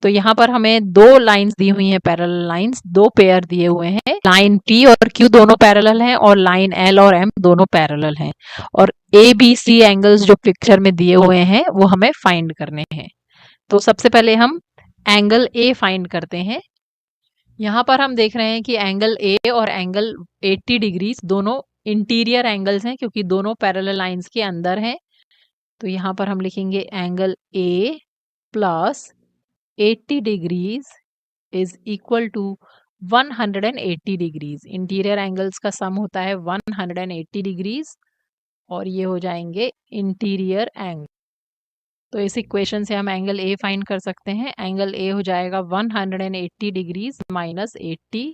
तो यहाँ पर हमें दो लाइंस दी हुई हैं, पैरेलल लाइंस, दो पेयर दिए हुए हैं, लाइन P और Q दोनों पैरेलल हैं और लाइन L और M दोनों पैरेलल हैं, और ABC एंगल्स जो पिक्चर में दिए हुए हैं वो हमें फाइंड करने हैं। तो सबसे पहले हम एंगल A फाइंड करते हैं। यहाँ पर हम देख रहे हैं कि एंगल A और एंगल 80 डिग्रीज दोनों इंटीरियर एंगल्स हैं, क्योंकि दोनों पैरेलल लाइंस के अंदर हैं। तो यहाँ पर हम लिखेंगे angle A plus 80 degrees is equal to 180 degrees. Interior angles का सम होता है 180 डिग्रीज, और ये हो जाएंगे इंटीरियर एंगल। तो इस इक्वेशन से हम एंगल A फाइंड कर सकते हैं। एंगल A हो जाएगा 180 डिग्रीज माइनस 80,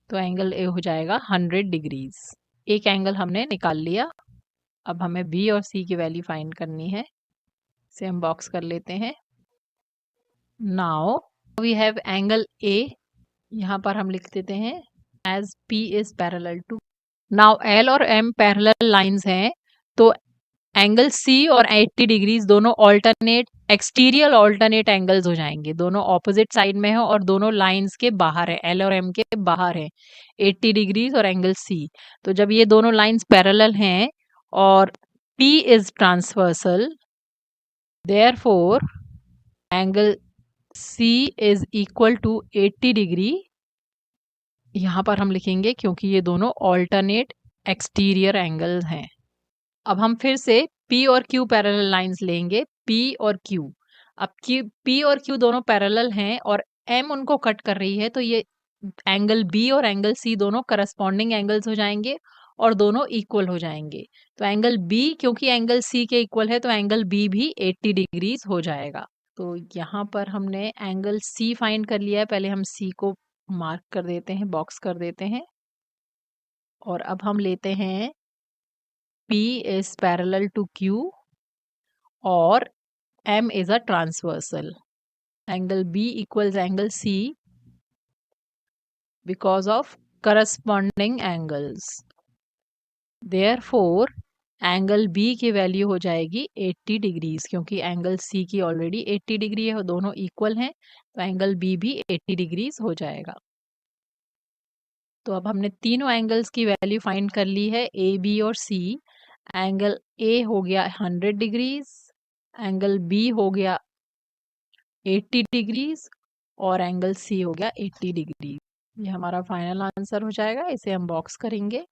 तो एंगल A हो जाएगा 100 डिग्रीज। एक एंगल हमने निकाल लिया। अब हमें B और C की वैल्यू फाइंड करनी है। इसे हम बॉक्स कर लेते हैं। Now we have angle A, यहाँ पर हम लिख देते हैं as P is parallel to. Now L और M पैरेलल लाइंस हैं, तो एंगल C और 80 डिग्रीज दोनों ऑल्टरनेट एक्सटीरियर ऑल्टरनेट एंगल्स हो जाएंगे। दोनों ऑपोजिट साइड में है और दोनों लाइंस के बाहर है, L और M के बाहर है, 80 डिग्रीज और एंगल C। तो जब ये दोनों लाइंस पैरेलल हैं और P is transversal, therefore angle C is equal to 80 degree. यहाँ पर हम लिखेंगे क्योंकि ये दोनों ऑल्टरनेट एक्सटीरियर एंगल्स हैं। अब हम फिर से P और Q पैरेलल लाइंस लेंगे, P और Q। अब P और Q दोनों पैरेलल हैं और M उनको कट कर रही है, तो ये एंगल B और एंगल C दोनों करस्पॉन्डिंग एंगल्स हो जाएंगे और दोनों इक्वल हो जाएंगे। तो एंगल B क्योंकि एंगल C के इक्वल है, तो एंगल B भी 80 डिग्रीज हो जाएगा। तो यहाँ पर हमने एंगल C फाइंड कर लिया है। पहले हम C को मार्क कर देते हैं, बॉक्स कर देते हैं, और अब हम लेते हैं P is parallel to Q और M is a transversal. Angle B equals angle C because of corresponding angles. Therefore, angle B की वैल्यू हो जाएगी 80 डिग्रीज, क्योंकि एंगल C की ऑलरेडी 80 डिग्री है, दोनों इक्वल हैं, तो एंगल B भी 80 डिग्रीज हो जाएगा। तो अब हमने तीनों एंगल्स की वैल्यू फाइंड कर ली है, A, B और C। एंगल A हो गया 100 डिग्रीज, एंगल B हो गया 80 डिग्रीज और एंगल C हो गया 80 डिग्री। ये हमारा फाइनल आंसर हो जाएगा। इसे हम बॉक्स करेंगे।